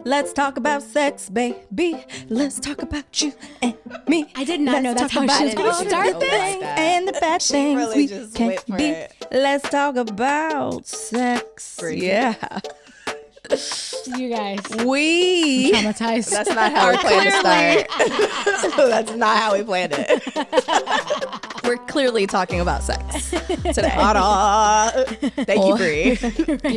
Let's talk about sex, baby. Let's talk about you and me. I did not know that's how she was going to start this. And the bad things really we just can wait for be. it. Let's talk about sex. Freaky. Yeah. You guys. We Traumatized. That's not how we planned to start. That's not how we planned it. We're clearly talking about sex today. Thank you, Bree.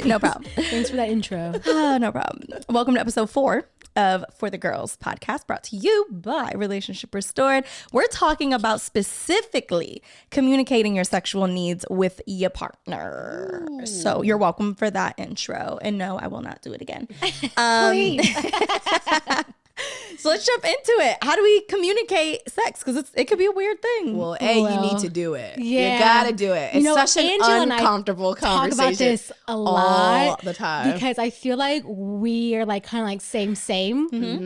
No problem. Thanks for that intro. No problem. Welcome to episode 4 of For the Girls podcast, brought to you by Relationship Restored. We're talking about specifically communicating your sexual needs with your partner. Ooh. So you're welcome for that intro. And no, I will not do it again. So let's jump into it. How do we communicate sex? Because it could be a weird thing. Well, you need to do it. Yeah. You gotta do it. It's such an Angela uncomfortable conversation. Talk about this a lot all the time because I feel like we are like kind of like same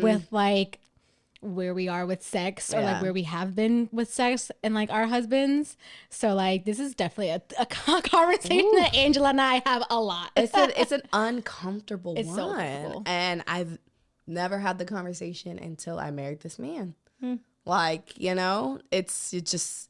with like where we are with sex or like where we have been with sex and like our husbands. So like this is definitely a conversation that Angela and I have a lot. It's an uncomfortable one. So uncomfortable. And I've never had the conversation until I married this man. Like, it's just,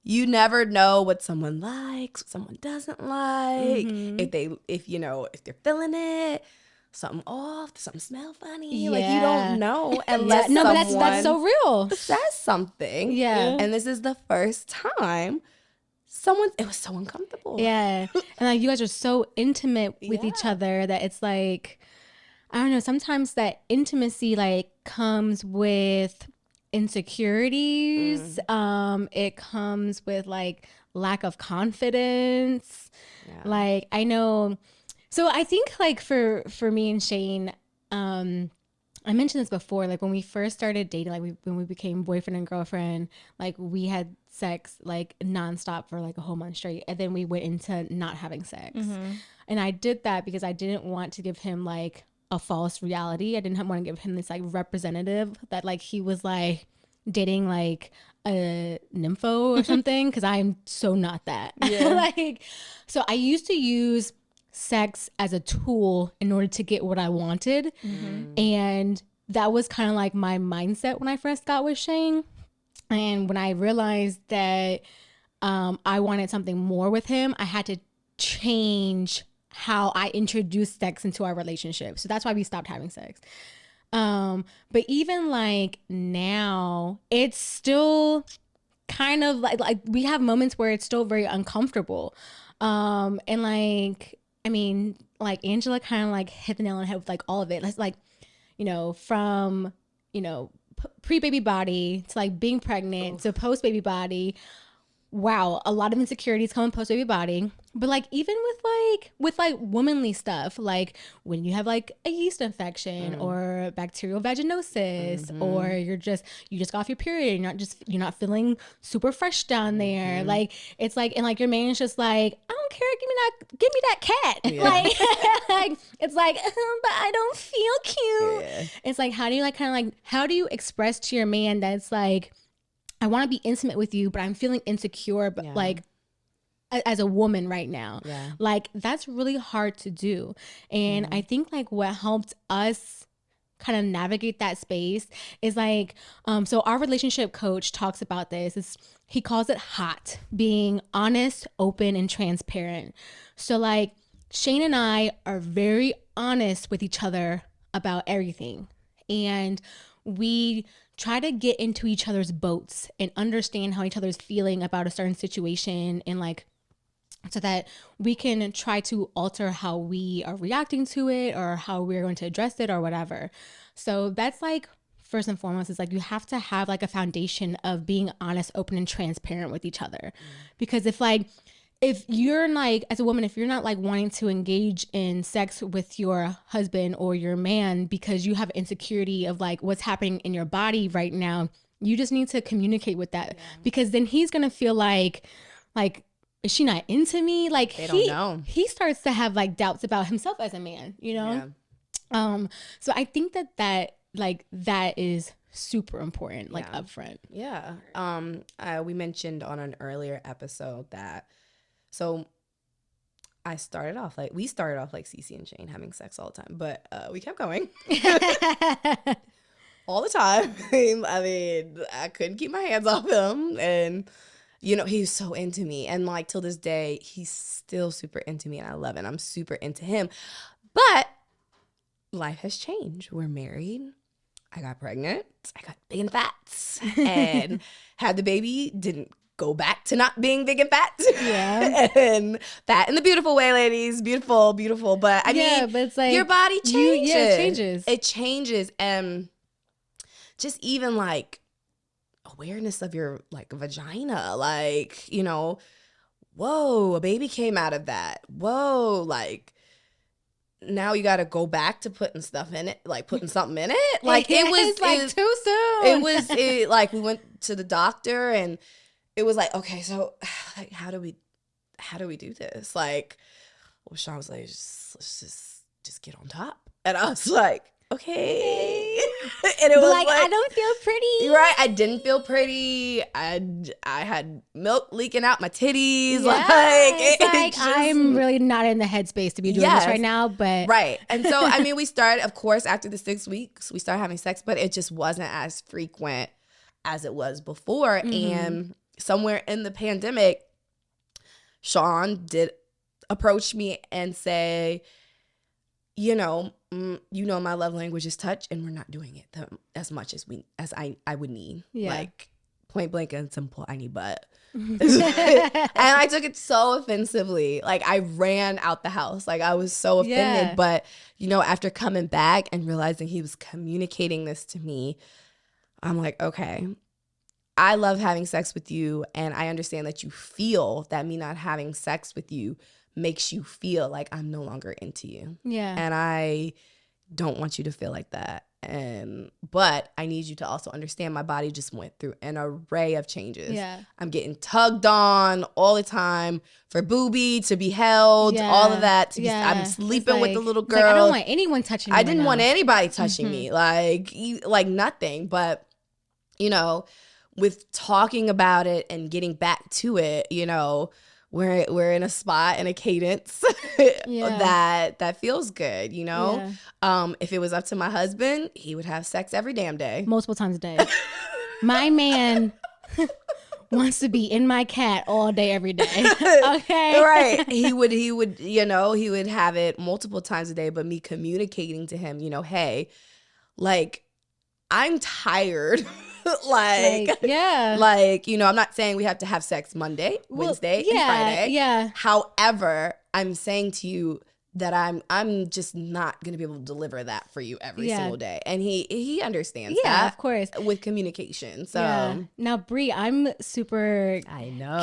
you never know what someone likes, what someone doesn't like, if they're feeling it, something off, something smell funny. Like, you don't know unless but that's so real. says something. Yeah. And this is the first time it was so uncomfortable. Yeah. And like you guys are so intimate with each other that it's like, I don't know, sometimes that intimacy like comes with insecurities. It comes with like lack of confidence. Yeah. Like I know, so I think like for me and Shane, I mentioned this before, like when we first started dating, like when we became boyfriend and girlfriend, like we had sex like nonstop for like a whole month straight. And then we went into not having sex. And I did that because I didn't want to give him like a false reality. I didn't want to give him this like representative that like he was like dating like a nympho or something, because I'm so not that. So I used to use sex as a tool in order to get what I wanted. And that was kind of like my mindset when I first got with Shane. And when I realized that I wanted something more with him, I had to change how I introduced sex into our relationship. So that's why we stopped having sex. But even like now, it's still kind of like we have moments where it's still very uncomfortable. And like, I mean, like Angela kind of like hit the nail on the head with like all of it. It's like, from, pre-baby body to like being pregnant to post-baby body. Wow, a lot of insecurities come in post-baby body. But like even with womanly stuff, like when you have like a yeast infection or bacterial vaginosis, or you just got off your period, you're not feeling super fresh down there. Like it's like, and like your man's just like, I don't care, give me that cat. Like it's like, but I don't feel cute. It's like, how do you like kind of like, how do you express to your man that it's like, I want to be intimate with you, but I'm feeling insecure, but like as a woman right now, like that's really hard to do. And I think like what helped us kind of navigate that space is like, so our relationship coach talks about this. He calls it HOT, being honest, open, and transparent. So like Shane and I are very honest with each other about everything. And we try to get into each other's boats and understand how each other's feeling about a certain situation, and like so that we can try to alter how we are reacting to it or how we're going to address it or whatever. So that's like first and foremost, is like you have to have like a foundation of being honest, open, and transparent with each other. Because if you're like, as a woman, if you're not like wanting to engage in sex with your husband or your man because you have insecurity of like what's happening in your body right now, you just need to communicate with that. Because then he's going to feel like, is she not into me? Like they don't know. He starts to have like doubts about himself as a man, So I think that is super important, like upfront. Yeah. We mentioned on an earlier episode that, so we started off like Cece and Shane having sex all the time, but we kept going all the time. I mean, I couldn't keep my hands off him, and you know, he's so into me, and like till this day, he's still super into me, and I love it. I'm super into him, but life has changed. We're married. I got pregnant. I got big and fat, and had the baby. Didn't go back to not being big and fat. Yeah. And fat in the beautiful way, ladies. Beautiful, beautiful. But I mean, but it's like your body changes. it changes. It changes. And just even like awareness of your like vagina, like, you know, whoa, a baby came out of that. Whoa, like now you got to go back to putting stuff in it, like putting something in it. Like it was like too soon. Like we went to the doctor and it was like, okay, so like, how do we do this? Like, well, Sean was like, let's just get on top. And I was like, okay. And it was like, I don't feel pretty. Right. I didn't feel pretty. I had milk leaking out my titties. Yeah, I'm really not in the headspace to be doing this right now, but. Right. And so, I mean, we started, of course, after the 6 weeks, we started having sex, but it just wasn't as frequent as it was before. Mm-hmm. And somewhere in the pandemic, Sean did approach me and say, you know, my love language is touch, and we're not doing it as much as I would need. Yeah. Like point blank and simple, I need butt. And I took it so offensively. Like I ran out the house. Like I was so offended. Yeah. But you know, after coming back and realizing he was communicating this to me, I'm like, okay, I love having sex with you, and I understand that you feel that me not having sex with you makes you feel like I'm no longer into you. Yeah. And I don't want you to feel like that. But I need you to also understand my body just went through an array of changes. Yeah. I'm getting tugged on all the time for booby to be held, all of that. I'm sleeping with the little girl. Like, I don't want anyone touching me. I didn't want anybody touching me, like nothing. But, you know, with talking about it and getting back to it, you know, we're in a spot and a cadence that feels good, you know? Yeah. If it was up to my husband, he would have sex every damn day. Multiple times a day. My man wants to be in my cat all day, every day. Okay. Right. He would, you know, he would have it multiple times a day, but me communicating to him, you know, hey, like, I'm tired. Like, you know, I'm not saying we have to have sex Monday, Wednesday, and Friday. Yeah. However, I'm saying to you that I'm just not going to be able to deliver that for you every single day. And he understands that. Yeah, of course. With communication. So now, Bree, I'm super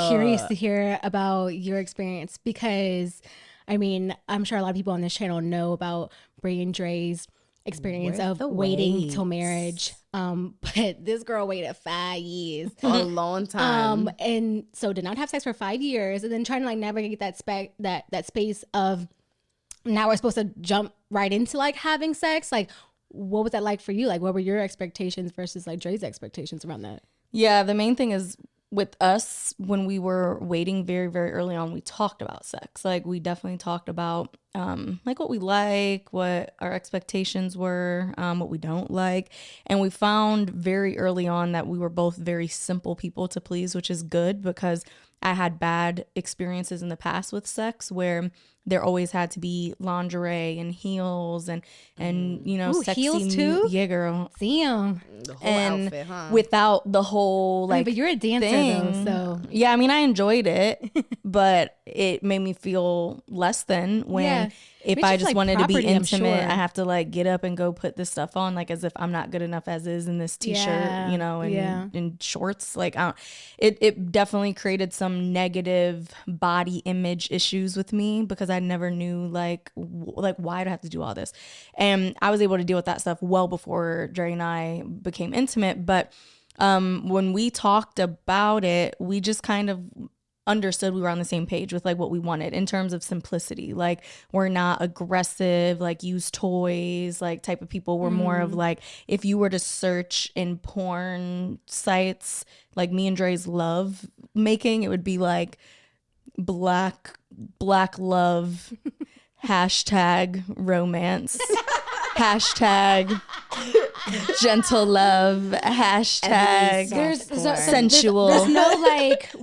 curious to hear about your experience, because I mean, I'm sure a lot of people on this channel know about Bree and Dre's experience of waiting till marriage. But this girl waited 5 years. A long time. And so did not have sex for 5 years, and then trying to like navigate that space of now we're supposed to jump right into like having sex. Like, what was that like for you? Like, what were your expectations versus like Dre's expectations around that? Yeah, the main thing is with us, when we were waiting very, very early on, we talked about sex. Like, we definitely talked about like what we like, what our expectations were, what we don't like. And we found very early on that we were both very simple people to please, which is good, because I had bad experiences in the past with sex where there always had to be lingerie and heels and you know, sexy heels too? Yeah, girl. Damn. The whole outfit, huh? Without the whole like but you're a dancer thing. though, so yeah, I mean, I enjoyed it, but it made me feel less than when if I just like wanted property, to be intimate, I have to like get up and go put this stuff on, like as if I'm not good enough as is in this t-shirt, you know, and shorts. Like it definitely created some negative body image issues with me, because I never knew like why do I have to do all this? And I was able to deal with that stuff well before Dre and I became intimate. But when we talked about it, we just kind of understood we were on the same page with like what we wanted in terms of simplicity. Like, we're not aggressive, like use toys, like type of people. We're more of like, if you were to search in porn sites, like me and Dre's love making, it would be like black love, hashtag romance, hashtag gentle love, hashtag sensual. There's no like,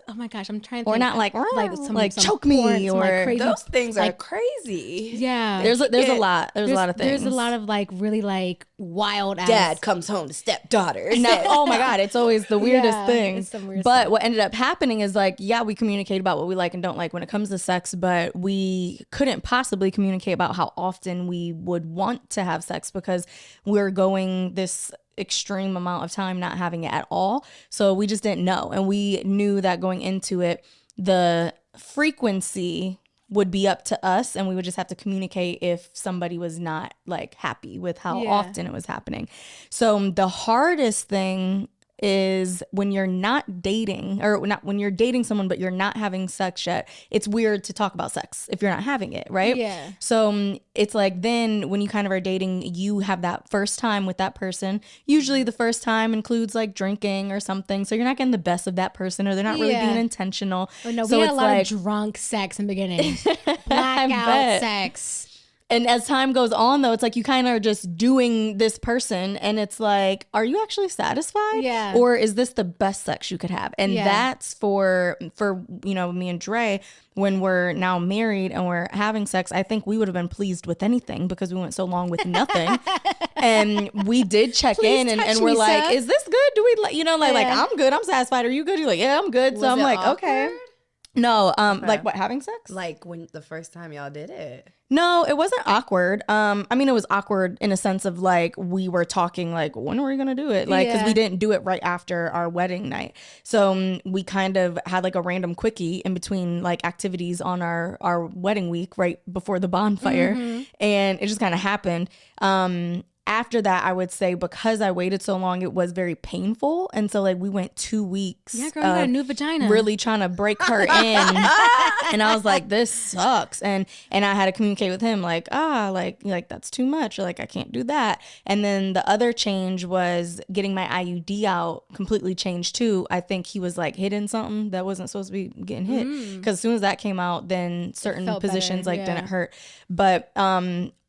oh my gosh, I'm trying to or think. not like some choke me porn, some, or like, crazy, those things are like, crazy. Yeah. There's a lot. There's a lot of things. There's a lot of like really like wild ass. Dad comes home to stepdaughter. No, oh my God, it's always the weirdest thing. It's some weird but stuff. what ended up happening is like, yeah, we communicate about what we like and don't like when it comes to sex, but we couldn't possibly communicate about how often we would want to have sex because we're going this extreme amount of time not having it at all. So we just didn't know. And we knew that going into it, the frequency would be up to us, and we would just have to communicate if somebody was not like happy with how often it was happening. So the hardest thing is when you're not dating, or not when you're dating someone but you're not having sex yet. It's weird to talk about sex if you're not having it, right? Yeah. So it's like then when you kind of are dating, you have that first time with that person. Usually the first time includes like drinking or something, so you're not getting the best of that person, or they're not really being intentional. Oh no, so we had a lot like, of drunk sex in the beginning. Blackout sex. And as time goes on, though, it's like you kind of are just doing this person, and it's like, are you actually satisfied? Yeah. Or is this the best sex you could have? And that's for you know, me and Dre, when we're now married and we're having sex, I think we would have been pleased with anything because we went so long with nothing. And we did check in and we're like, is this good? Do we, you know, like I'm good, I'm satisfied. Are you good? You're like, yeah, I'm good. So I'm like, okay. No, like what, having sex? Like when the first time y'all did it? No, it wasn't awkward. I mean, it was awkward in a sense of like we were talking like, when are we gonna do it? Like, because we didn't do it right after our wedding night, so we kind of had like a random quickie in between like activities on our wedding week right before the bonfire, and it just kind of happened. After that, I would say because I waited so long, it was very painful. And so like we went 2 weeks. Yeah, girl, you got a new vagina. Really trying to break her in. And I was like, this sucks. And I had to communicate with him like, like that's too much. Like I can't do that. And then the other change was getting my IUD out completely changed too. I think he was like hitting something that wasn't supposed to be getting hit. Because as soon as that came out, then certain positions better, didn't hurt. But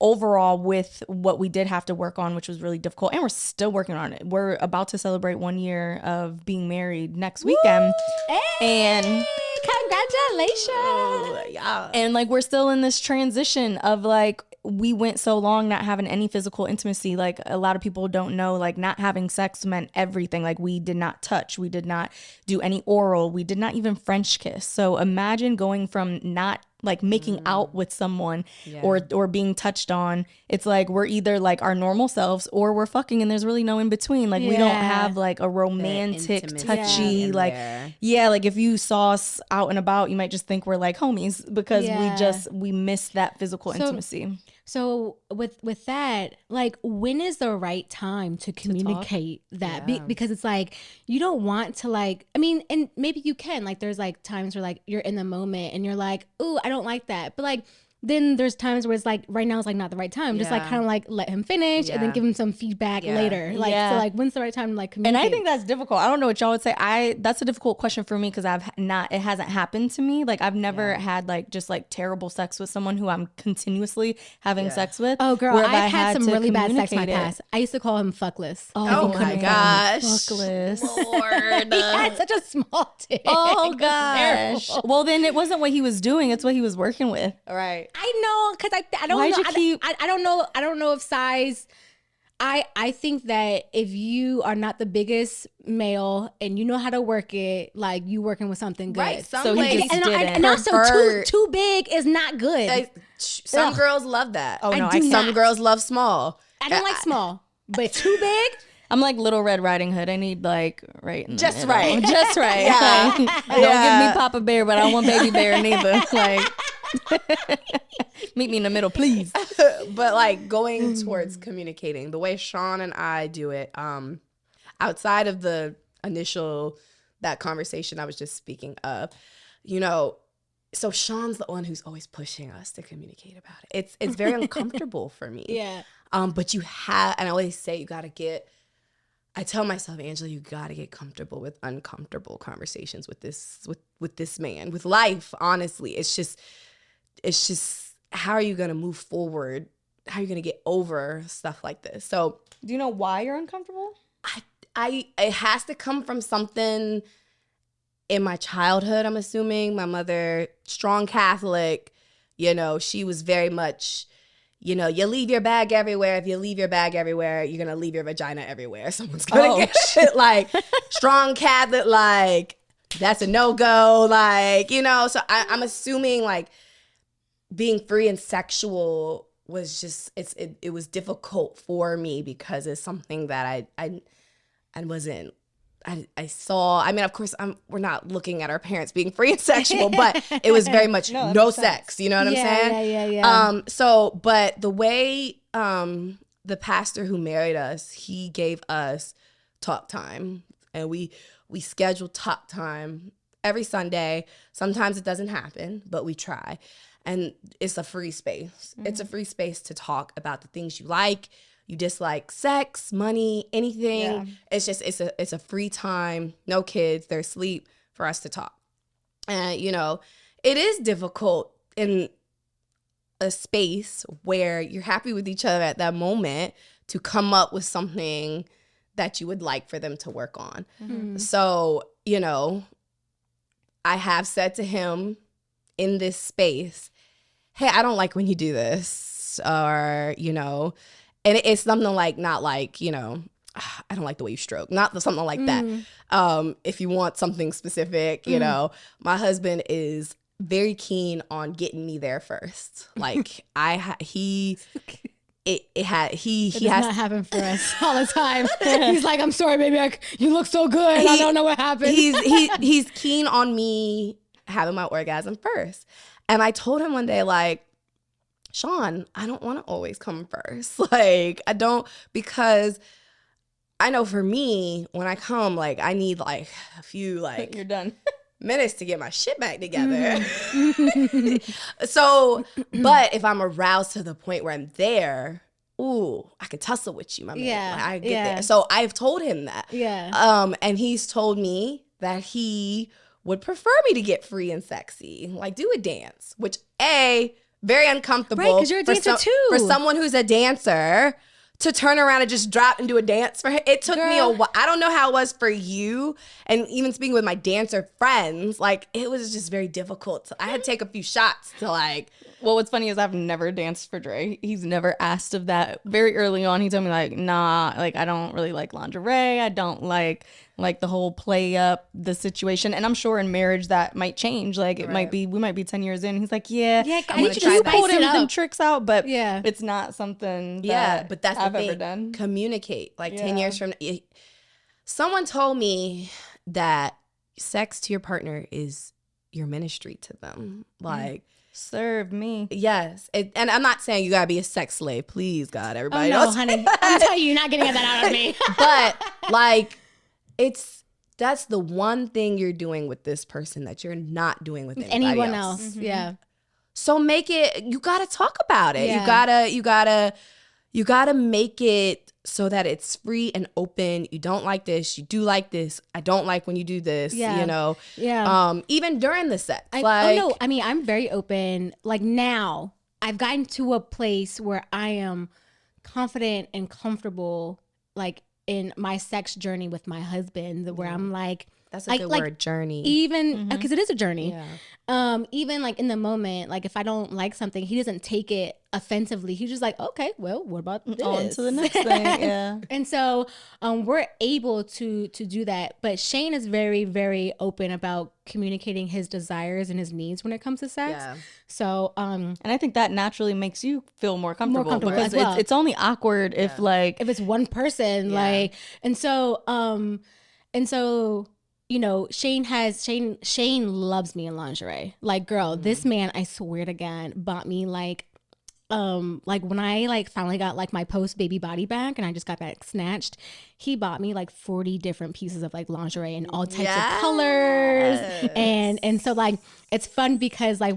overall, with what we did have to work on, which was really difficult, and we're still working on it. We're about to celebrate 1 year of being married next weekend. Hey, and congratulations. Yeah. And like we're still in this transition of like, we went so long not having any physical intimacy. Like a lot of people don't know, like not having sex meant everything. Like we did not touch, we did not do any oral, we did not even French kiss. So imagine going from not like making out with someone or being touched on. It's like we're either like our normal selves or we're fucking, and there's really no in between. Like we don't have like a romantic, touchy, like like if you saw us out and about, you might just think we're like homies because we miss that physical intimacy. So with that, like when is the right time to communicate that? Because it's like you don't want to like, I mean, and maybe you can, like there's like times where like you're in the moment and you're like, ooh, I don't like that. But like then there's times where it's like right now is like not the right time. Just like kind of like let him finish and then give him some feedback later. Like so like when's the right time to like communicate? And I think that's difficult. I don't know what y'all would say. That's a difficult question for me because it hasn't happened to me. Like I've never had like just like terrible sex with someone who I'm continuously having sex with. Oh girl, I've had some really bad sex in my past. I used to call him fuckless. Oh my gosh. Fuckless. Lord. He had such a small dick. Oh gosh. Well then it wasn't what he was doing, it's what he was working with. All right. I know, because I don't know. I don't know. I don't know if size. I think that if you are not the biggest male and you know how to work it, like you working with something good. Right. So he just didn't. And also too big is not good. Some girls love that. Oh no, some girls love small. I don't like small, but too big. I'm like Little Red Riding Hood. I need like right in the just middle. right. Just right. Yeah. Like, don't give me Papa Bear, but I don't want Baby Bear neither. Like meet me in the middle, please. But like going towards communicating, the way Sean and I do it, outside of the initial that conversation I was just speaking of, you know, so Sean's the one who's always pushing us to communicate about it. It's very uncomfortable for me. Yeah. But you have, and I always say you got to get I tell myself, Angela, you got to get comfortable with uncomfortable conversations with this man, with life. Honestly, it's just how are you going to move forward? How are you going to get over stuff like this? So, do you know why you're uncomfortable? It has to come from something in my childhood. I'm assuming my mother, strong Catholic, she was very much, you leave your bag everywhere. If you leave your bag everywhere, you're going to leave your vagina everywhere. Someone's going to get shit. Like, strong Catholic, like, that's a no-go. Like, so I'm assuming, like, being free and sexual was just, it was difficult for me because it's something that I wasn't, I saw. I mean, of course, we're not looking at our parents being free and sexual, but it was very much no sex. You know what I'm saying? Yeah. So, but the way the pastor who married us, he gave us talk time, and we scheduled talk time every Sunday. Sometimes it doesn't happen, but we try, and it's a free space. Mm-hmm. It's a free space to talk about the things you like. You dislike, sex, money, anything. Yeah. It's just, it's a free time, no kids, they're asleep, for us to talk. And, it is difficult in a space where you're happy with each other at that moment to come up with something that you would like for them to work on. Mm-hmm. So, I have said to him in this space, hey, I don't like when you do this, or, and it's something like, not like, I don't like the way you stroke. Not something like that. If you want something specific, my husband is very keen on getting me there first. Like he does not happen for us all the time. He's like, I'm sorry, baby. You look so good. I don't know what happened. He's keen on me having my orgasm first. And I told him one day, like, Sean, I don't want to always come first. Like, I don't, because I know for me, when I come, like, I need like a few, like, you're done. minutes to get my shit back together. Mm-hmm. So, but if I'm aroused to the point where I'm there, ooh, I can tussle with you, my man. Yeah. Like, I get there. So I've told him that. Yeah. And he's told me that he would prefer me to get free and sexy, like do a dance, which very uncomfortable. Right, because you're a dancer too. For someone who's a dancer to turn around and just drop and do a dance for him. It took me a while. I don't know how it was for you. And even speaking with my dancer friends, like, it was just very difficult. I had to take a few shots to, like. Well, what's funny is I've never danced for Dre. He's never asked of that. Very early on, he told me, like, nah, like, I don't really like lingerie. I don't like the whole play up the situation. And I'm sure in marriage that might change. Like, it might be, we might be 10 years in. He's like, I need you to pull them tricks out, but it's not something that but that's I've the thing. ever done. Communicate. Like 10 years from now. Someone told me that sex to your partner is your ministry to them. Like, serve me. Yes. And I'm not saying you gotta be a sex slave. Please, God, everybody. Oh, no, honey. I'm telling you, you're not getting that out of me. But, like, that's the one thing you're doing with this person that you're not doing with anyone else. Mm-hmm. Yeah. So make it, you gotta talk about it. Yeah. You gotta make it so that it's free and open. You don't like this, you do like this. I don't like when you do this, Yeah. Even during the sex. I mean, I'm very open. Like, now I've gotten to a place where I am confident and comfortable, like, in my sex journey with my husband, where I'm like, that's a good word, journey. Even because it is a journey. Yeah. Even like in the moment, like if I don't like something, he doesn't take it offensively. He's just like, okay, well, what about this? On to the next thing. Yeah. And so we're able to do that. But Shane is very, very open about communicating his desires and his needs when it comes to sex. Yeah. So and I think that naturally makes you feel more comfortable because as well. It's only awkward if it's one person, like, and so Shane loves me in lingerie. Like, girl, this man, I swear to God, bought me like when I like finally got like my post baby body back and I just got that snatched, he bought me like 40 different pieces of like lingerie in all types of colors. And so like it's fun because like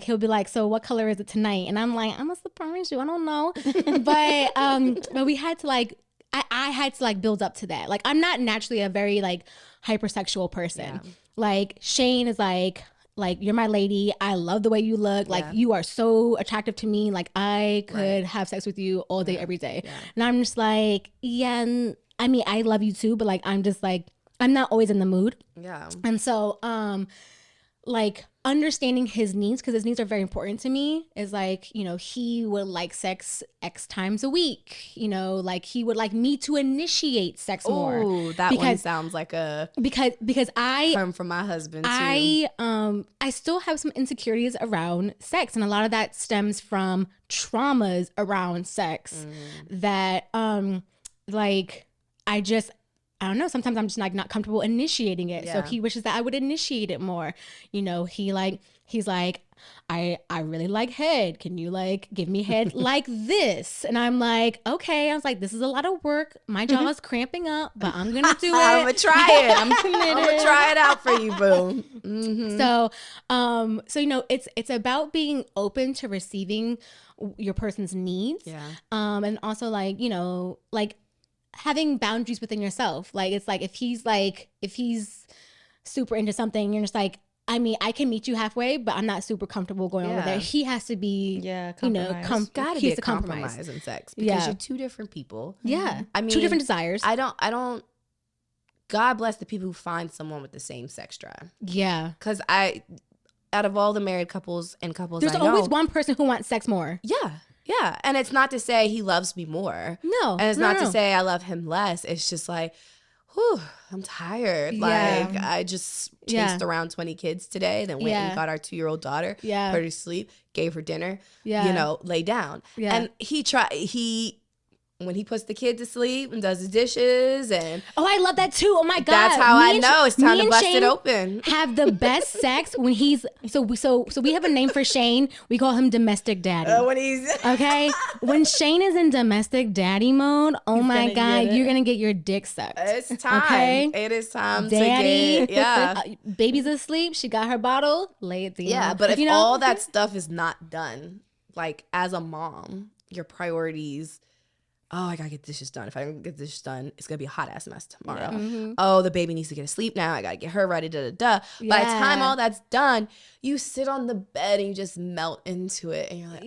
he'll be like, so what color is it tonight? And I'm like, I'm gonna surprise you, I don't know. But we had to like I had to like build up to that. Like I'm not naturally a very like hypersexual person. Yeah. Like Shane is like you're my lady. I love the way you look. Like you are so attractive to me. Like I could have sex with you all day, every day. Yeah. And I'm just like, yeah. I mean, I love you too, but like I'm just like I'm not always in the mood. Yeah. And so like understanding his needs, because his needs are very important to me, is like, you know, he would like sex X times a week, you know, like he would like me to initiate sex more. Oh, that one sounds like a because I term from my husband too. I still have some insecurities around sex, and a lot of that stems from traumas around sex that like I don't know. Sometimes I'm just like not comfortable initiating it. Yeah. So he wishes that I would initiate it more. You know, he's like, I really like head. Can you like give me head like this? And I'm like, okay. I was like, this is a lot of work. My jaw is cramping up, but I'm gonna do it. I'm gonna try it. I'm committed. I'm gonna try it out for you, boo. Mm-hmm. So you know, it's about being open to receiving your person's needs. Yeah. And also like, you know, like having boundaries within yourself. Like it's like if he's super into something, you're just like, I mean, I can meet you halfway, but I'm not super comfortable going over there. He has to be, you know, gotta be a compromise in sex, because you're two different people. Yeah, I mean, two different desires. I don't. God bless the people who find someone with the same sex drive. Yeah, because out of all the married couples and couples, there's always one person who wants sex more. Yeah. Yeah. And it's not to say he loves me more. No. And it's not to say I love him less. It's just like, whew, I'm tired. Yeah. Like I just chased around 20 kids today, then went and got our 2-year-old daughter, put her to sleep, gave her dinner, you know, lay down. Yeah. And when he puts the kid to sleep and does the dishes and I love that too. Oh my God. That's how I know it's time to bust it open. Have the best sex when he's so we have a name for Shane. We call him domestic daddy. When he's okay. When Shane is in domestic daddy mode, oh my God, you're gonna get your dick sucked. It's time. Okay? It is time daddy, to get baby's asleep. She got her bottle. Lay it down. Yeah, but if all that stuff is not done, like as a mom, your priorities. Oh, I gotta get dishes done. If I don't get dishes done, it's gonna be a hot ass mess tomorrow. Yeah. Mm-hmm. Oh, the baby needs to get to sleep now. I gotta get her ready. By the time all that's done, you sit on the bed and you just melt into it, and you're like,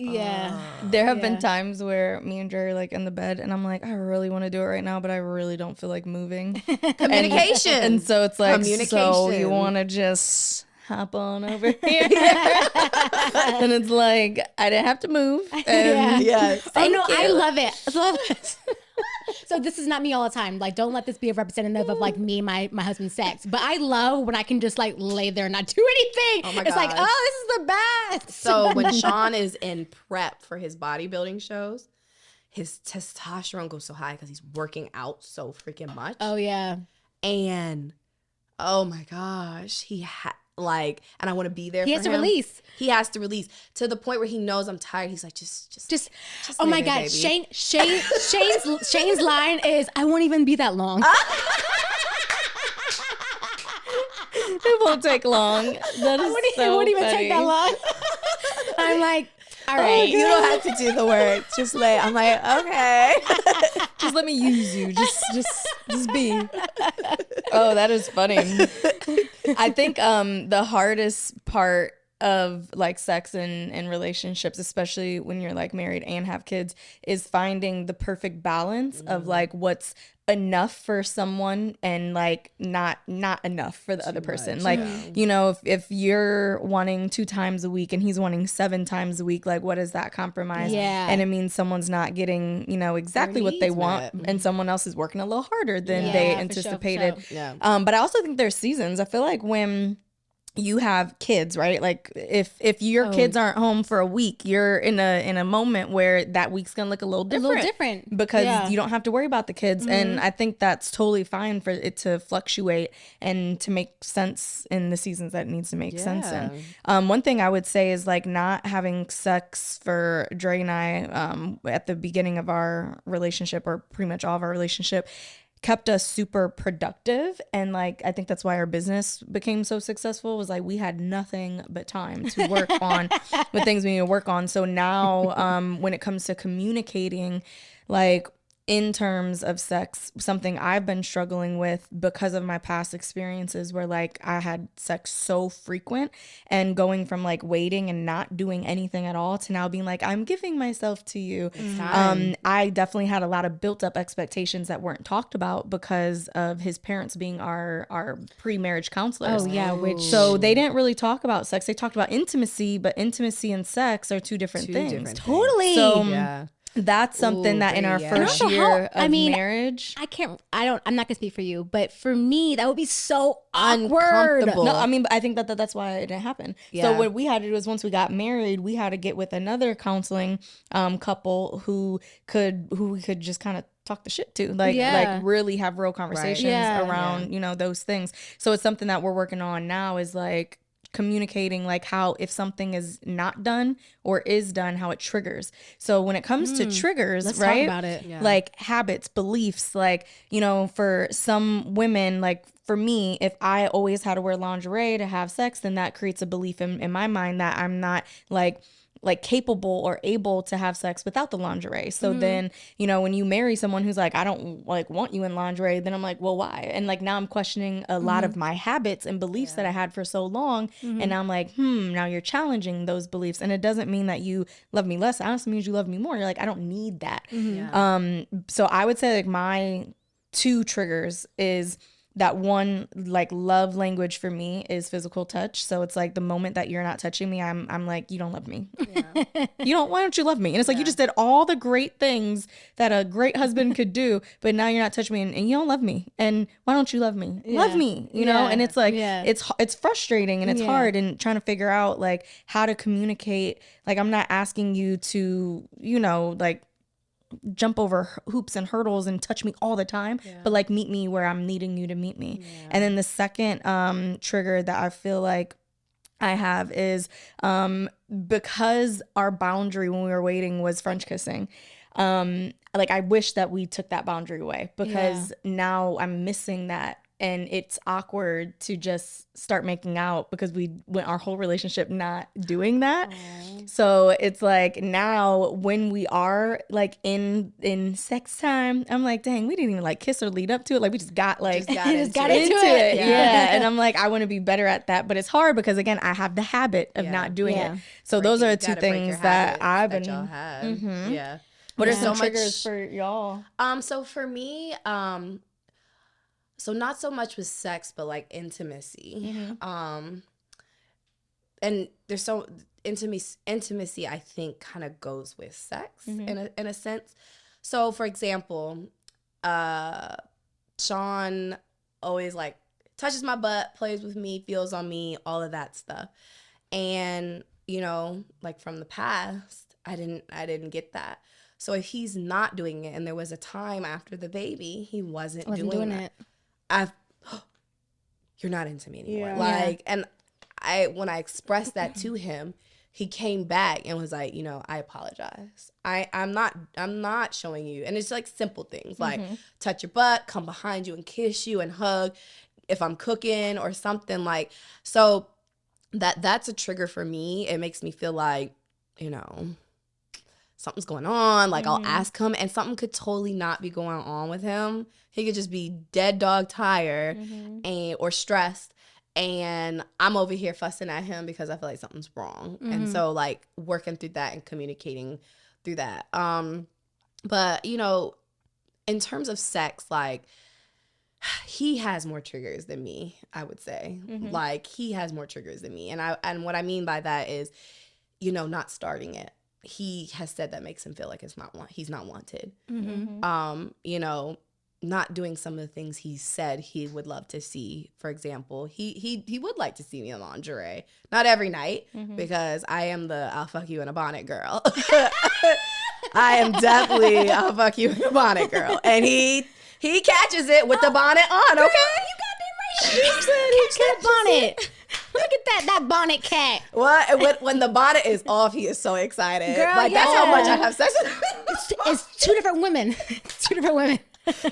There have been times where me and Dre are like in the bed, and I'm like, I really want to do it right now, but I really don't feel like moving. Communication. And so it's like, so you want to just hop on over here. And it's like, I didn't have to move. And I know, I love it. So this is not me all the time. Like, don't let this be a representative of like me and my husband's sex. But I love when I can just like lay there and not do anything. Oh my gosh. It's like, oh, this is the best. So when Sean is in prep for his bodybuilding shows, his testosterone goes so high because he's working out so freaking much. Oh yeah. And oh my gosh, and I want to be there for him. He has to release. He has to release to the point where he knows I'm tired. He's like, just oh my God. Baby. Shane's line is, I won't even be that long. It won't take long. That is it won't even take that long. I'm like, all right. You don't have to do the work. Just lay. I'm like, okay. Just let me use you. Just be. Oh, that is funny. I think the hardest part of like sex and relationships, especially when you're like married and have kids, is finding the perfect balance of like what's enough for someone and like not enough for the other person. Like, you know, if you're wanting 2 times a week and he's wanting 7 times a week, like what is that compromise? Yeah. And it means someone's not getting, you know, exactly what they want, and someone else is working a little harder than they anticipated. For sure. Yeah. But I also think there's seasons. I feel like when you have kids, right? Like if your kids aren't home for a week, you're in a moment where that week's gonna look a little different because you don't have to worry about the kids. Mm-hmm. And I think that's totally fine for it to fluctuate and to make sense in the seasons that it needs to make sense in. One thing I would say is like not having sex for Dre and I at the beginning of our relationship, or pretty much all of our relationship, kept us super productive. And like I think that's why our business became so successful, was like we had nothing but time to work on the things we need to work on. So now when it comes to communicating, like in terms of sex, something I've been struggling with because of my past experiences where like I had sex so frequent and going from like waiting and not doing anything at all to now being like, I'm giving myself to you. I definitely had a lot of built up expectations that weren't talked about because of his parents being our pre-marriage counselors. Oh yeah, which So they didn't really talk about sex. They talked about intimacy, but intimacy and sex are two different things. totally. So Yeah. that's something that in our first also year how- of marriage. I'm not gonna speak for you, but for me, that would be so awkward. Uncomfortable. No, I mean, but I think that's why it didn't happen. Yeah. So what we had to do is once we got married, we had to get with another counseling couple who we could just kind of talk the shit to, like really have real conversations around those things. So it's something that we're working on now is like communicating like how if something is not done or is done, how it triggers. So when it comes to triggers, Let's right? talk about it. Yeah. Like habits, beliefs, like, for some women, like for me, if I always had to wear lingerie to have sex, then that creates a belief in my mind that I'm not like capable or able to have sex without the lingerie. So then, when you marry someone who's like, I don't like want you in lingerie, then I'm like, well, why? And like now I'm questioning a lot of my habits and beliefs that I had for so long. And now I'm like, now you're challenging those beliefs. And it doesn't mean that you love me less. It honestly means you love me more. You're like, I don't need that. So I would say like my 2 triggers is that one, like love language for me is physical touch. So it's like the moment that you're not touching me, I'm like, you don't love me. Yeah. Why don't you love me? And it's like, you just did all the great things that a great husband could do, but now you're not touching me and you don't love me. And why don't you love me? Love me, know? And it's like, it's frustrating and it's hard and trying to figure out like how to communicate. Like, I'm not asking you to, like, jump over hoops and hurdles and touch me all the time, but like meet me where I'm needing you to meet me. And then the second trigger that I feel like I have is because our boundary when we were waiting was French kissing. Like I wish that we took that boundary away because now I'm missing that. And it's awkward to just start making out because we went our whole relationship not doing that. So it's like now when we are like in sex time, I'm like, dang, we didn't even like kiss or lead up to it. Like we just got like got into it. Yeah. And I'm like, I want to be better at that. But it's hard because again, I have the habit of not doing it. So those are 2 things that I've been. Y'all had. Yeah. What are some triggers for y'all? So for me, so not so much with sex, but like intimacy. And there's so intimacy I think kind of goes with sex in a sense. So for example, Sean always like touches my butt, plays with me, feels on me, all of that stuff. And like from the past, I didn't get that. So if he's not doing it, and there was a time after the baby, he wasn't doing it. You're not into me anymore. And when I expressed that to him, he came back and was like, I apologize. I'm not showing you. And it's like simple things like touch your butt, come behind you and kiss you and hug if I'm cooking or something like. So that's a trigger for me. It makes me feel like, something's going on. Like I'll ask him and something could totally not be going on with him. He could just be dead dog tired or stressed. And I'm over here fussing at him because I feel like something's wrong. And so like working through that and communicating through that. But in terms of sex, like he has more triggers than me, I would say. Like he has more triggers than me. And what I mean by that is, not starting it. He has said that makes him feel like he's not wanted. Not doing some of the things he said he would love to see. For example, he would like to see me in lingerie. Not every night, because I am the I'll fuck you in a bonnet girl. I am definitely I'll fuck you in a bonnet girl. And he catches it with the bonnet on, okay? You got that right. He catch that bonnet. Look at that bonnet cat. What? When the bonnet is off, he is so excited. Girl, like that's how much I have sex with him. It's 2 different women. It's 2 different women.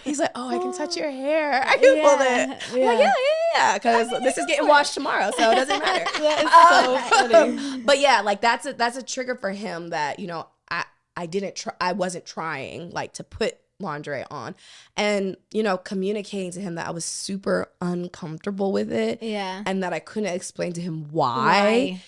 He's like, oh, I can touch your hair. I can pull it. I'm like, yeah. Because this is getting washed tomorrow, so it doesn't matter. That is so funny. But yeah, like that's a trigger for him that I wasn't trying like to put lingerie on. And, communicating to him that I was super uncomfortable with it. Yeah. And that I couldn't explain to him why.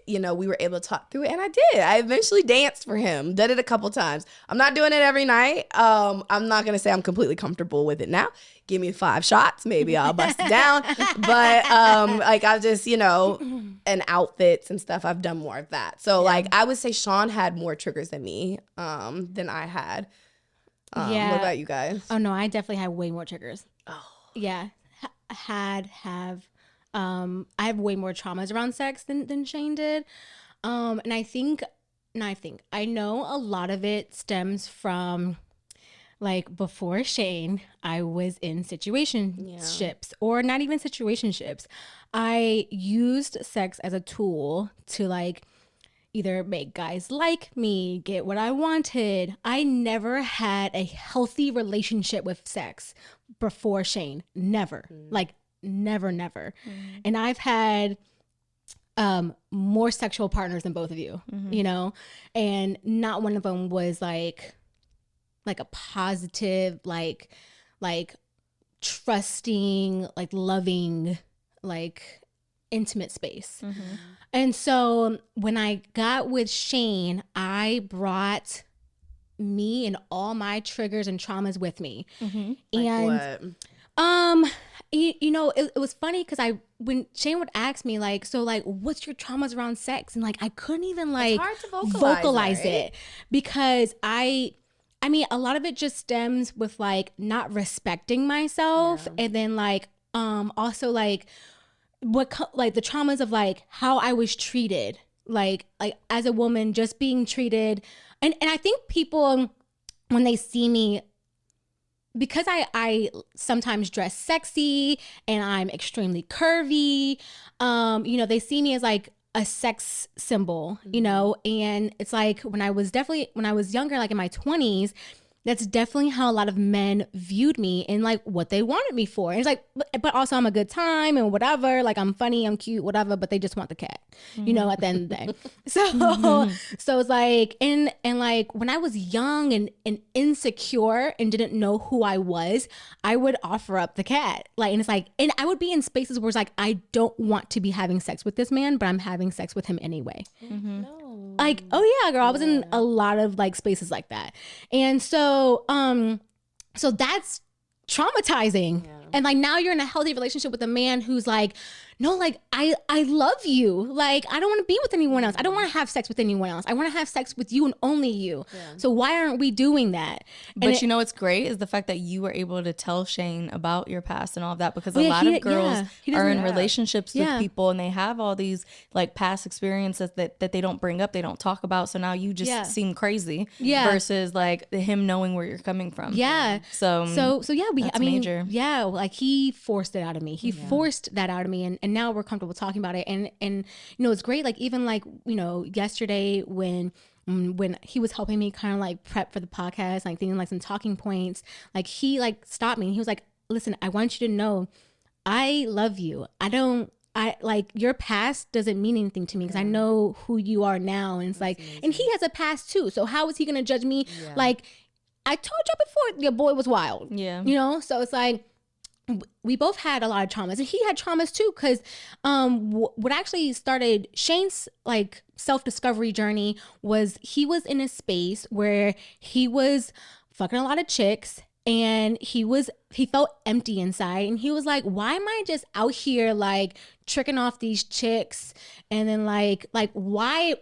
We were able to talk through it, and I did. I eventually danced for him, did it a couple times. I'm not doing it every night. I'm not gonna say I'm completely comfortable with it now. Give me 5 shots, maybe I'll bust it down. But I've just, and outfits and stuff, I've done more of that. So I would say Sean had more triggers than me, than I had. What about you guys? Oh no, I definitely had way more triggers. Oh yeah, I have way more traumas around sex than Shane did. And I know a lot of it stems from before Shane, I was in situationships or not even situationships. I used sex as a tool to either make guys like me, get what I wanted. I never had a healthy relationship with sex before Shane. Never. Never. And I've had more sexual partners than both of you, and not one of them was like a positive, trusting, loving, intimate space. And so when I got with Shane, I brought me and all my triggers and traumas with me. And what? it was funny because when Shane would ask me what's your traumas around sex, and I couldn't even it's hard to vocalize right? it because I mean a lot of it just stems with not respecting myself, and then also what the traumas of how I was treated as a woman, just being treated, and I think people when they see me, because I sometimes dress sexy and I'm extremely curvy, they see me as a sex symbol, and it's when I was younger, in my 20s, that's definitely how a lot of men viewed me and what they wanted me for. And it's but also I'm a good time and whatever, I'm funny, I'm cute, whatever, but they just want the cat, at the end of the day. So so it's and when I was young and insecure and didn't know who I was, I would offer up the cat. And it's and I would be in spaces where it's I don't want to be having sex with this man, but I'm having sex with him anyway. No. Oh yeah, girl, I was in a lot of spaces like that. And so so that's traumatizing. And now you're in a healthy relationship with a man who's no, I love you. I don't want to be with anyone else. I don't want to have sex with anyone else. I want to have sex with you and only you. So why aren't we doing that? But what's great is the fact that you were able to tell Shane about your past and all of that, because a lot of girls are in relationships with people and they have all these past experiences that they don't bring up, they don't talk about. So now you just seem crazy versus him knowing where you're coming from. So major. He forced it out of me. He forced that out of me, and now we're comfortable talking about it. And it's great. Even yesterday when he was helping me kind of prep for the podcast, thinking some talking points, he stopped me and he was listen, I want you to know I love you. Your past doesn't mean anything to me because I know who you are now. And it's and he has a past too. So how is he going to judge me? I told you before, your boy was wild. So it's we both had a lot of traumas, and he had traumas too, because what actually started Shane's self-discovery journey was he was in a space where he was fucking a lot of chicks, and he felt empty inside, and he was why am I just out here tricking off these chicks, and then why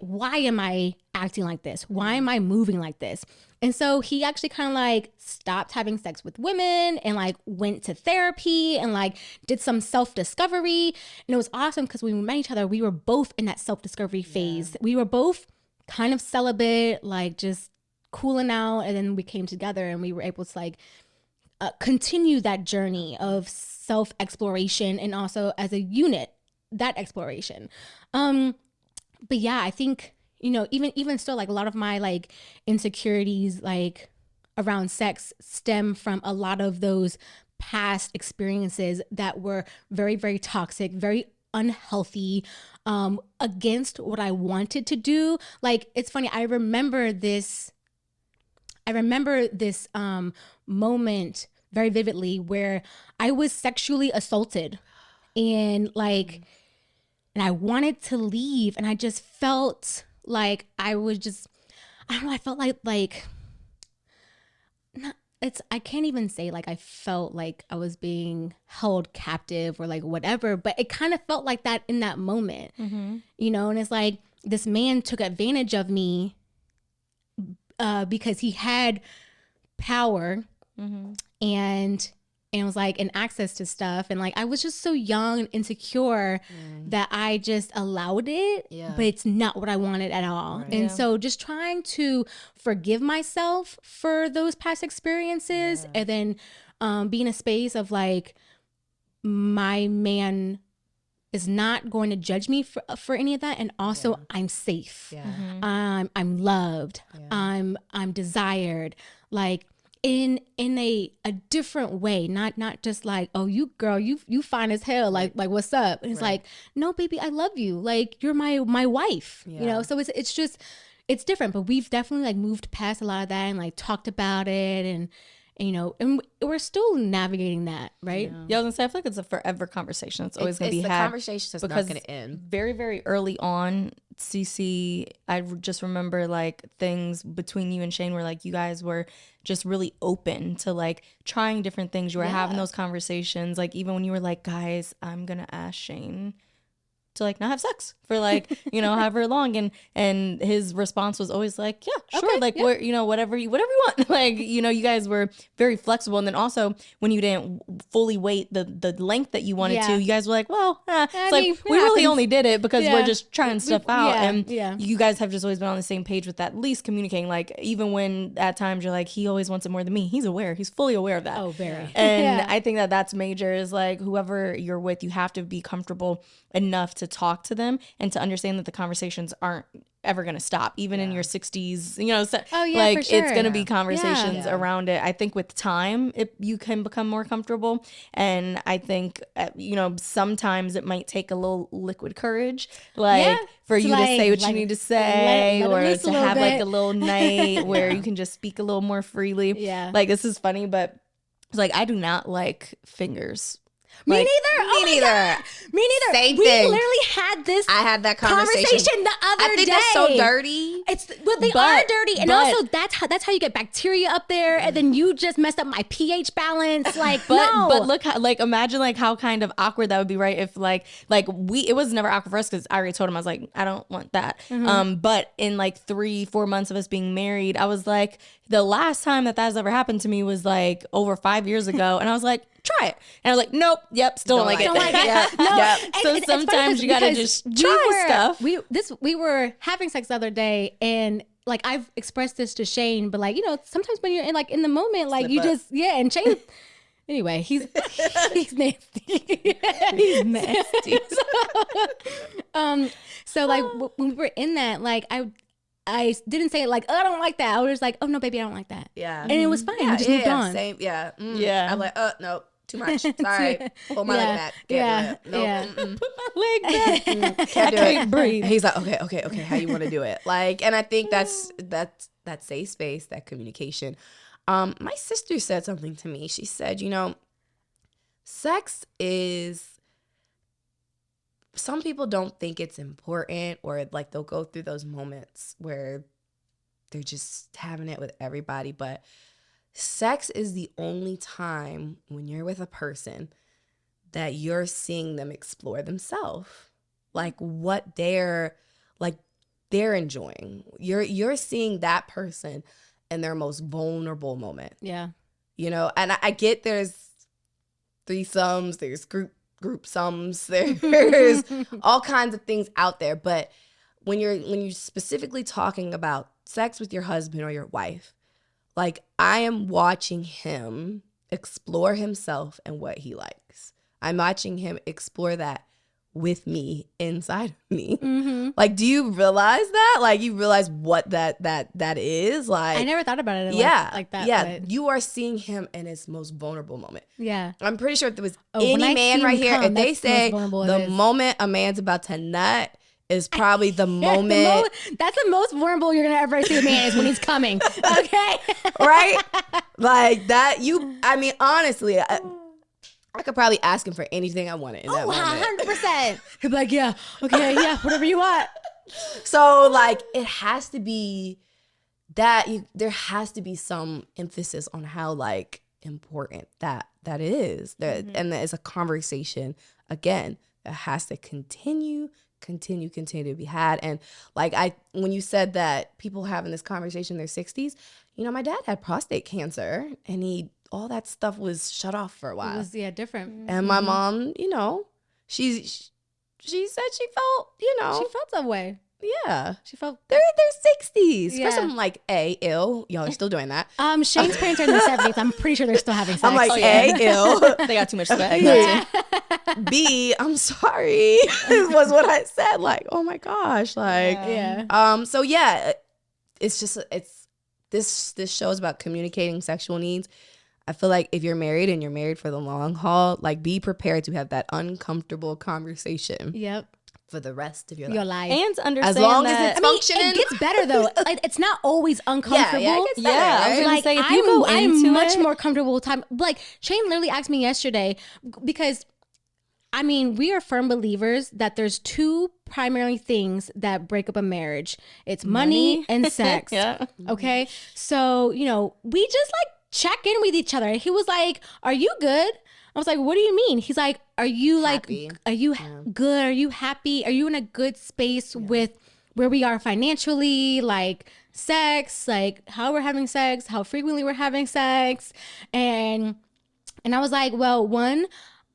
am I acting like this? Why am I moving like this? And so he actually kind of stopped having sex with women and went to therapy and did some self-discovery. And it was awesome because when we met each other, we were both in that self-discovery phase. We were both kind of celibate, just cooling out. And then we came together and we were able to continue that journey of self-exploration, and also as a unit, that exploration. But yeah, I think, even still, a lot of my insecurities around sex stem from a lot of those past experiences that were very, very toxic, very unhealthy, against what I wanted to do. It's funny, I remember this I remember this moment very vividly where I was sexually assaulted, and like, and I wanted to leave, and I just felt like I was just, I don't know, I felt like not, I can't even say like I felt like I was being held captive or like whatever, but it kind of felt like that in that moment, you know, and it's like this man took advantage of me because he had power and was like, and access to stuff. And like, I was just so young and insecure that I just allowed it, but it's not what I wanted at all. Right. And so just trying to forgive myself for those past experiences and then be in a space of like, my man is not going to judge me for any of that. And also I'm safe. I'm loved. I'm desired. Like, in a different way, not just like, oh, you girl, you fine as hell, like what's up? And it's like, no, baby, I love you, like you're my wife, you know. So it's just, it's different, but we've definitely like moved past a lot of that and like talked about it, and you know, and we're still navigating that, right? Yeah, I was gonna say, I feel like it's a forever conversation. It's always gonna be had. The conversation that's not gonna end. Very, very early on, Cece, I just remember like things between you and Shane where like you guys were just really open to like trying different things. You were having those conversations, like even when you were like, guys, I'm gonna ask Shane to like not have sex for like, you know, however long, and his response was always like, yeah, sure, okay, like we're, you know, whatever you want. Like, you know, you guys were very flexible. And then also when you didn't fully wait the length that you wanted to, you guys were like, well, it's like we really only did it because we're just trying stuff out. And you guys have just always been on the same page with that, at least communicating. Like even when at times you're like, he always wants it more than me, he's aware, he's fully aware of that. Oh, very. And I think that that's major, is like whoever you're with, you have to be comfortable enough to talk to them and to understand that the conversations aren't ever going to stop, even in your 60s, you know. So, like for sure. It's going to be conversations around it. I think with time you can become more comfortable, and I think you know, sometimes it might take a little liquid courage, like for you to say what you need to say, or to have like a little night where you can just speak a little more freely. Like this is funny, but it's like I do not like fingers. Me Like, neither. Me neither. Me neither. Same we thing. literally had this. I had that conversation the other day. I think that's so dirty. They are dirty, and also that's how you get bacteria up there, and then you just messed up my pH balance. Like, but look how, like, imagine like how kind of awkward that would be, right? If like it was never awkward for us because I already told him, I was like, I don't want that. But in like 3-4 months of us being married, I was like, the last time that has ever happened to me was like over 5 years ago, and I was like, try it. And I was like, nope, still don't like it. Don't like it. So sometimes you gotta just try stuff. We were having sex the other day, and like I've expressed this to Shane, but like, you know, sometimes when you're in the moment, like you just and Shane. Anyway, he's nasty. He's nasty. So like when we were in that, like I didn't say it like, oh, I don't like that. I was just like, oh no, baby, I don't like that. Yeah. And it was fine. We just moved on. Same. Yeah. Yeah. I'm like, no, too much. Sorry. Pull my leg back. Can't do it. Nope. Put my leg back. Can't do I can't breathe. He's like, okay. How you want to do it? Like, and I think that's that safe space, that communication. My sister said something to me. She said, you know, sex is, some people don't think it's important, or like they'll go through those moments where they're just having it with everybody. But sex is the only time when you're with a person that you're seeing them explore themselves, like what they're enjoying. You're seeing that person in their most vulnerable moment. Yeah. You know, and I get there's threesomes, there's group sums, there's all kinds of things out there, but when you're specifically talking about sex with your husband or your wife, like I am watching him explore himself and what he likes. I'm watching him explore that with me, inside of me. Like, do you realize that? Like, you realize what that is? Like, I never thought about it like that. Yeah, but you are seeing him in his most vulnerable moment. Yeah. I'm pretty sure if there was any man right here, if they say the moment a man's about to nut is probably the moment. That's the most vulnerable you're gonna ever see a man is when he's coming. Okay. Right? Like that. I mean, honestly, I could probably ask him for anything I wanted in that moment. 100%. He'd be like, yeah, okay, yeah, whatever you want. So like, it has to be that there has to be some emphasis on how like important that is. And that is a conversation again that has to continue to be had. And like when you said that people having this conversation in their 60s, you know, my dad had prostate cancer and all that stuff was shut off for a while. It was different. And my mom, you know, she said she felt, you know, she felt that way. Yeah, she felt they're in their 60s. Yeah. First, I'm like, ill. Y'all are still doing that. Shane's parents are in their 70s. I'm pretty sure they're still having sex. I'm like, ill. They got too much swag. Yeah. B, I'm sorry. was what I said. Like, oh my gosh, like, yeah. So yeah, it's just this show is about communicating sexual needs. I feel like if you're married and you're married for the long haul, like be prepared to have that uncomfortable conversation. Yep. For the rest of your life. And understand as long that, as it's functioning. It gets better though. Like, it's not always uncomfortable. Yeah, it gets better, I was gonna like, say, if you go into I'm much it, more comfortable with time. Like Shane literally asked me yesterday because I mean, we are firm believers that there's two primary things that break up a marriage. It's money and sex. Yeah. Okay. So, you know, we just like check in with each other. He was like, "Are you good?" I was like, "What do you mean?" He's like, "Are you like, are you good? Are you happy? Are you in a good space with where we are financially? Like sex, like how we're having sex, how frequently we're having sex?" And I was like, "Well, one,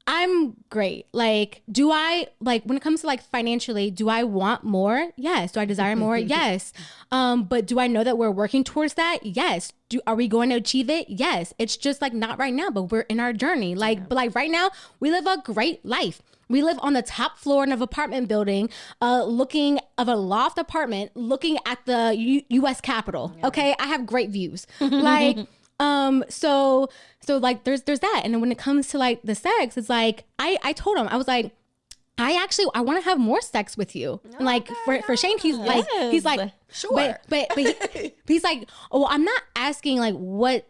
I'm great. Like, do I, like, when it comes to like financially, do I want more? Yes. Do I desire more? Yes. But do I know that we're working towards that? Yes. Are we going to achieve it? Yes. It's just like not right now, but we're in our journey. Like, but like right now, we live a great life. We live on the top floor in an apartment building, looking of a loft apartment, looking at the U.S. Capitol. Yeah. Okay. I have great views. Like, so like there's that. And then when it comes to like the sex, it's like, I told him, I was like, I want to have more sex with you. And like for Shane, he's like, sure. But he's like, oh, I'm not asking like what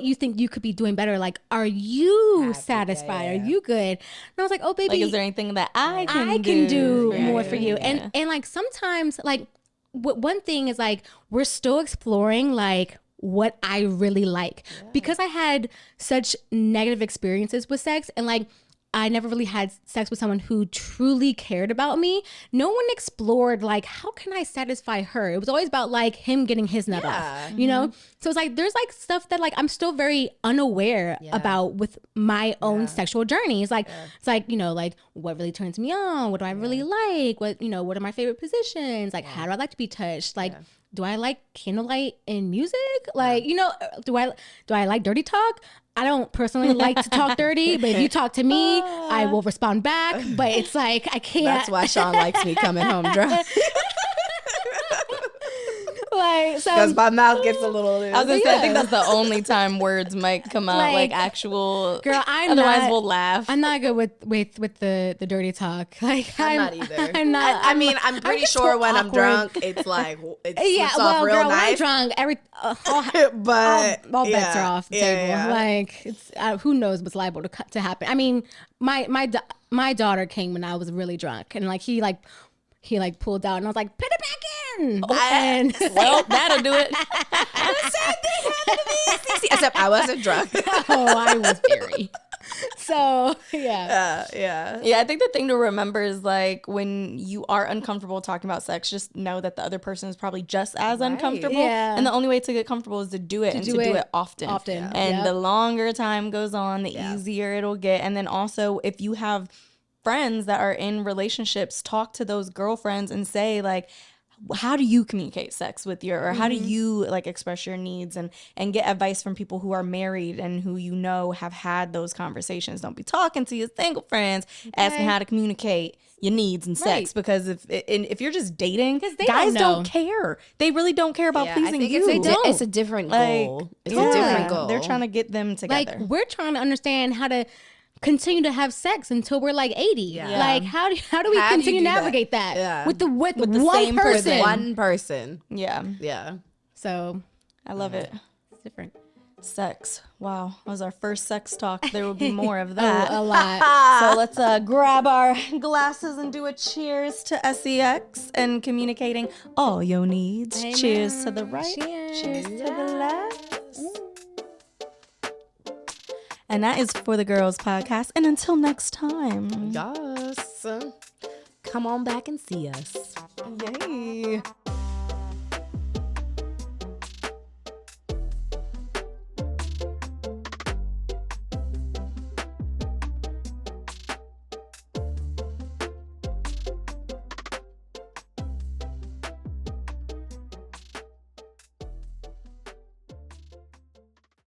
you think you could be doing better. Like, are you satisfied? Yeah. Are you good? And I was like, oh baby, like, is there anything that I can do more for you? Yeah. And like sometimes like one thing is like, we're still exploring like what I really like because I had such negative experiences with sex and like I never really had sex with someone who truly cared about me. No one explored like, how can I satisfy her? It was always about like him getting his nut off, you know? So it's like, there's like stuff that like, I'm still very unaware about with my own sexual journey. It's like, you know, like what really turns me on? What do I really like? What, you know, what are my favorite positions? Like, how do I like to be touched? Like, do I like candlelight in music? Like, you know, do I like dirty talk? I don't personally like to talk dirty, but if you talk to me, I will respond back. But it's like, I can't. That's why Sean likes me coming home drunk. Like, so because my mouth gets a little. I was gonna say, I think that's the only time words might come out like actual. Girl, otherwise we'll laugh. I'm not good with the dirty talk. Like I'm not either. I'm not. I mean, I'm pretty sure when I'm drunk, it's like it's off real girl, nice. When I'm drunk, but all bets are off the table. Yeah. Like it's who knows what's liable to happen. I mean, my daughter came when I was really drunk, and like he pulled out, and I was like, put it back in. And well, that'll do it. The same thing happened to me, except I wasn't drunk. Oh, I was very. So yeah. I think the thing to remember is like when you are uncomfortable talking about sex, just know that the other person is probably just as uncomfortable. Yeah. And the only way to get comfortable is to do it do it often. Yeah. And the longer time goes on, the easier it'll get. And then also if you have friends that are in relationships, talk to those girlfriends and say like, how do you communicate sex with your, or how do you like express your needs, and get advice from people who are married and who you know have had those conversations. Don't be talking to your single friends asking how to communicate your needs and sex, because if you're just dating, guys don't care. They really don't care about pleasing you. It's a different goal. It's a different goal. They're trying to get them together. Like we're trying to understand how to continue to have sex until we're like 80. Yeah. Like how do we How do you continue to do that? navigate that, Yeah. with the one same person? person. One person. Yeah. Yeah. So I love it. it's different. Sex. Wow. That was our first sex talk. There will be more of that. A lot. So let's grab our glasses and do a cheers to sex and communicating all your needs. Amen. Cheers to the right. Cheers. To the left. And that is For the Girls podcast. And until next time. Yes. Come on back and see us. Yay.